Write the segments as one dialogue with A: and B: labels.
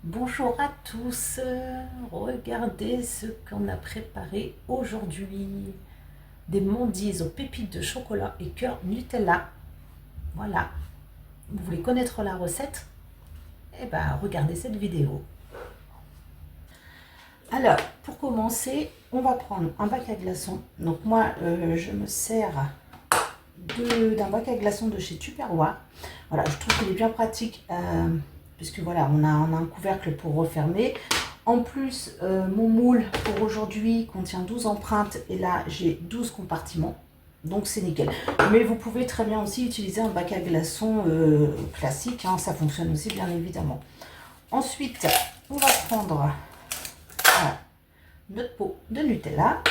A: Bonjour à tous, regardez ce qu'on a préparé aujourd'hui. Des mondies aux pépites de chocolat et cœur Nutella. Voilà, vous voulez connaître la recette? Eh bien, regardez cette vidéo. Alors, pour commencer, on va prendre un bac à glaçons. Donc moi, je me sers d'un bac à glaçons de chez Tupperware. Voilà, je trouve qu'il est bien pratique puisque voilà, on a un couvercle pour refermer. En plus, mon moule pour aujourd'hui contient 12 empreintes et là j'ai 12 compartiments. Donc c'est nickel. Mais vous pouvez très bien aussi utiliser un bac à glaçons classique, hein, ça fonctionne aussi bien évidemment. Ensuite, on va prendre notre pot de Nutella.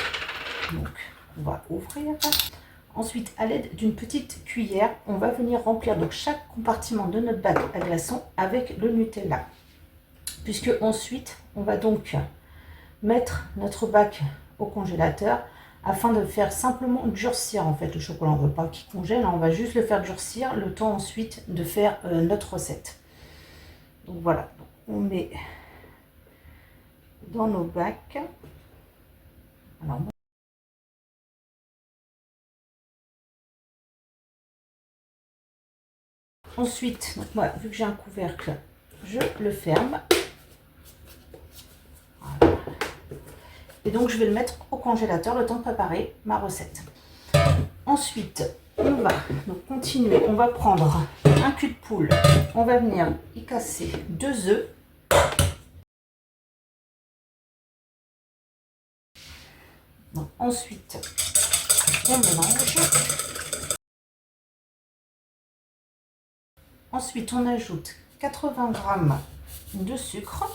A: Donc on va ouvrir. Ensuite, à l'aide d'une petite cuillère, on va venir remplir donc chaque compartiment de notre bac à glaçons avec le Nutella. Puisque ensuite, on va donc mettre notre bac au congélateur afin de faire simplement durcir en fait le chocolat. On ne veut pas qu'il congèle, on va juste le faire durcir le temps ensuite de faire notre recette. Donc voilà, on met dans nos bacs. Alors, ensuite, donc moi, vu que j'ai un couvercle, je le ferme. Voilà. Et donc, je vais le mettre au congélateur le temps de préparer ma recette. Ensuite, on va donc continuer. On va prendre un cul de poule. On va venir y casser 2 œufs. Donc, ensuite, on mélange. Ensuite, on ajoute 80 g de sucre.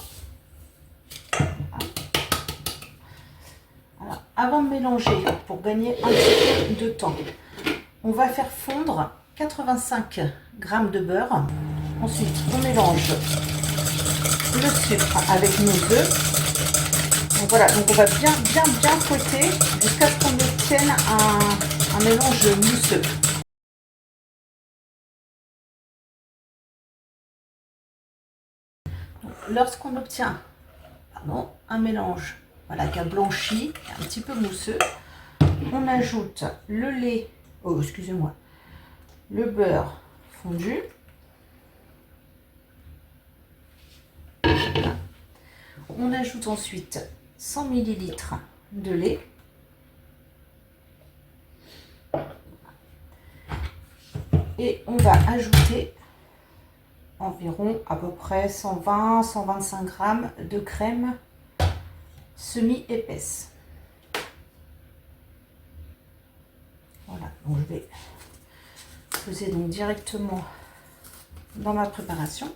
A: Alors, avant de mélanger, pour gagner un petit peu de temps, on va faire fondre 85 g de beurre. Ensuite, on mélange le sucre avec nos œufs. Donc voilà, donc on va bien fouetter jusqu'à ce qu'on obtienne un mélange mousseux. Lorsqu'on obtient un mélange qui a blanchi, un petit peu mousseux, on ajoute le lait, le beurre fondu. On ajoute ensuite 100 ml de lait. Et on va ajouter environ à peu près 120-125 g de crème semi-épaisse. Voilà, donc je vais peser donc directement dans ma préparation.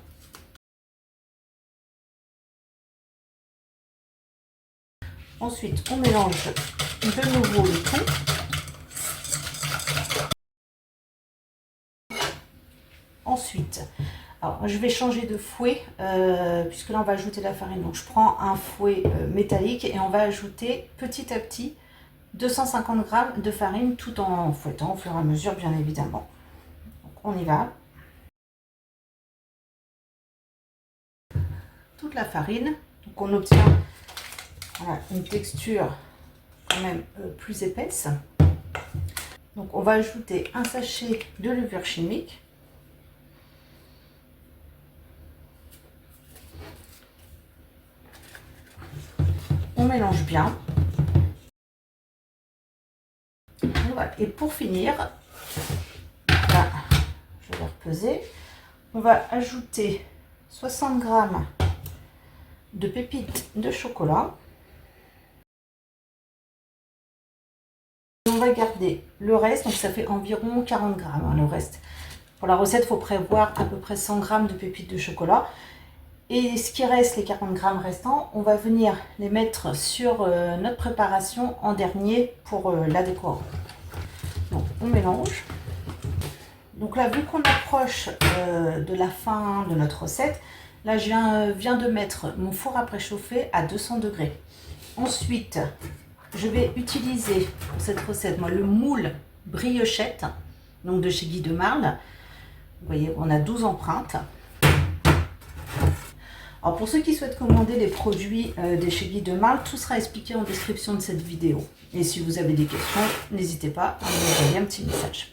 A: Ensuite, on mélange de nouveau le tout. Ensuite, alors, je vais changer de fouet puisque là on va ajouter la farine. Donc je prends un fouet métallique et on va ajouter petit à petit 250 g de farine tout en fouettant au fur et à mesure bien évidemment. Donc on y va. Toute la farine, donc on obtient une texture quand même plus épaisse. Donc on va ajouter un sachet de levure chimique. On mélange bien. Voilà. Et pour finir, là, je vais repeser. On va ajouter 60 g de pépites de chocolat. On va garder le reste, donc ça fait environ 40 g le reste. Pour la recette, il faut prévoir à peu près 100 g de pépites de chocolat. Et ce qui reste, les 40 g restants, on va venir les mettre sur notre préparation en dernier pour la décorer. Donc on mélange. Donc là, vu qu'on approche de la fin de notre recette, là je viens de mettre mon four à préchauffer à 200 degrés. Ensuite, je vais utiliser pour cette recette le moule briochette, donc de chez Guy de Marle. Vous voyez, on a 12 empreintes. Alors pour ceux qui souhaitent commander les produits de chez Guy de Marle, tout sera expliqué en description de cette vidéo. Et si vous avez des questions, n'hésitez pas à m'envoyer un petit message.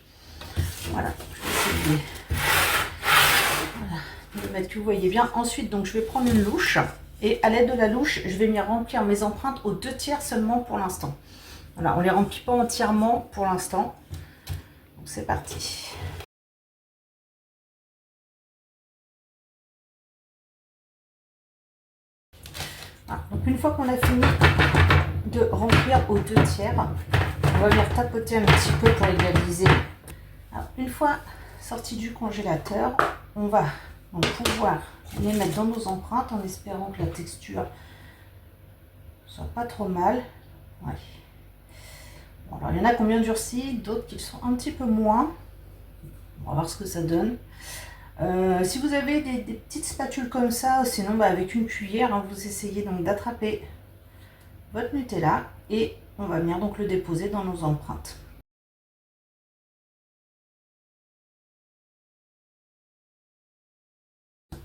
A: Voilà, je vais essayer de mettre que vous voyez bien. Ensuite, donc, je vais prendre une louche et à l'aide de la louche, je vais venir remplir mes empreintes aux 2/3 seulement pour l'instant. Voilà, on ne les remplit pas entièrement pour l'instant. Donc c'est parti. Voilà, donc une fois qu'on a fini de remplir aux 2/3, on va venir tapoter un petit peu pour égaliser. Alors, une fois sorti du congélateur, on va donc pouvoir les mettre dans nos empreintes en espérant que la texture soit pas trop mal. Ouais. Bon, alors il y en a qui ont bien durci, d'autres qui sont un petit peu moins. On va voir ce que ça donne. Si vous avez des petites spatules comme ça, sinon avec une cuillère, hein, vous essayez donc d'attraper votre Nutella et on va venir donc le déposer dans nos empreintes.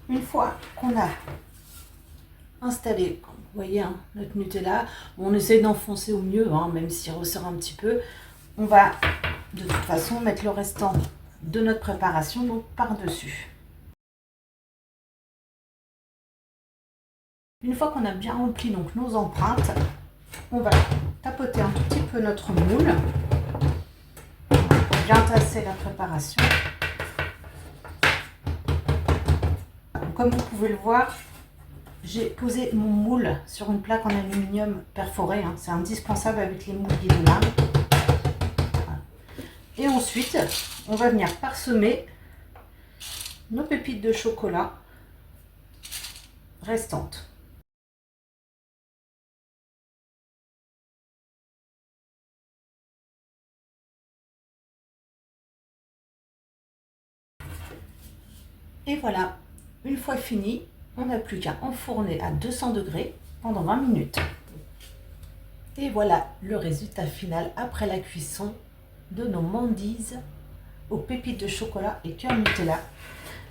A: Une fois qu'on a installé, comme vous voyez, hein, notre Nutella, on essaie d'enfoncer au mieux, hein, même s'il ressort un petit peu. On va de toute façon mettre le restant de notre préparation donc par-dessus. Une fois qu'on a bien rempli donc nos empreintes, on va tapoter un tout petit peu notre moule, bien tasser la préparation. Comme vous pouvez le voir, j'ai posé mon moule sur une plaque en aluminium perforé, hein. C'est indispensable avec les moules Guy de Marle. Et ensuite, on va venir parsemer nos pépites de chocolat restantes. Et voilà, une fois fini, on n'a plus qu'à enfourner à 200 degrés pendant 20 minutes. Et voilà le résultat final après la cuisson de nos Mondees aux pépites de chocolat et cœur Nutella.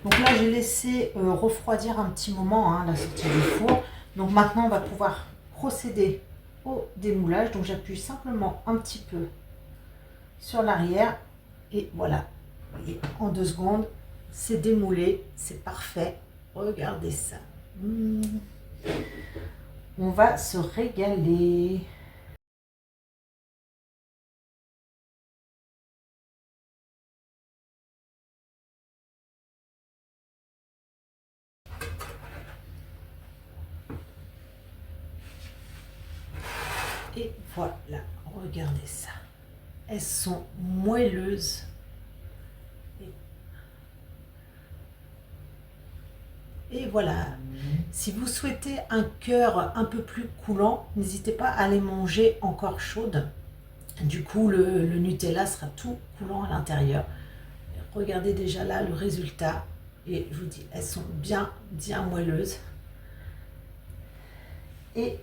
A: Donc là, j'ai laissé refroidir un petit moment, hein, la sortie du four. Donc maintenant, on va pouvoir procéder au démoulage. Donc j'appuie simplement un petit peu sur l'arrière et voilà. Vous voyez, en 2 secondes, c'est démoulé, c'est parfait. Regardez ça. On va se régaler. Et voilà, regardez ça. Elles sont moelleuses. Et voilà, si vous souhaitez un cœur un peu plus coulant, n'hésitez pas à les manger encore chaudes. Du coup, le Nutella sera tout coulant à l'intérieur. Regardez déjà là le résultat. Et je vous dis, elles sont bien moelleuses. Et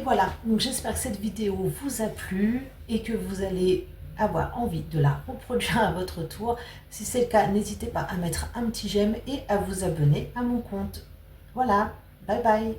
A: voilà, donc j'espère que cette vidéo vous a plu et que vous allez avoir envie de la reproduire à votre tour. Si c'est le cas, n'hésitez pas à mettre un petit j'aime et à vous abonner à mon compte. Voilà, bye bye.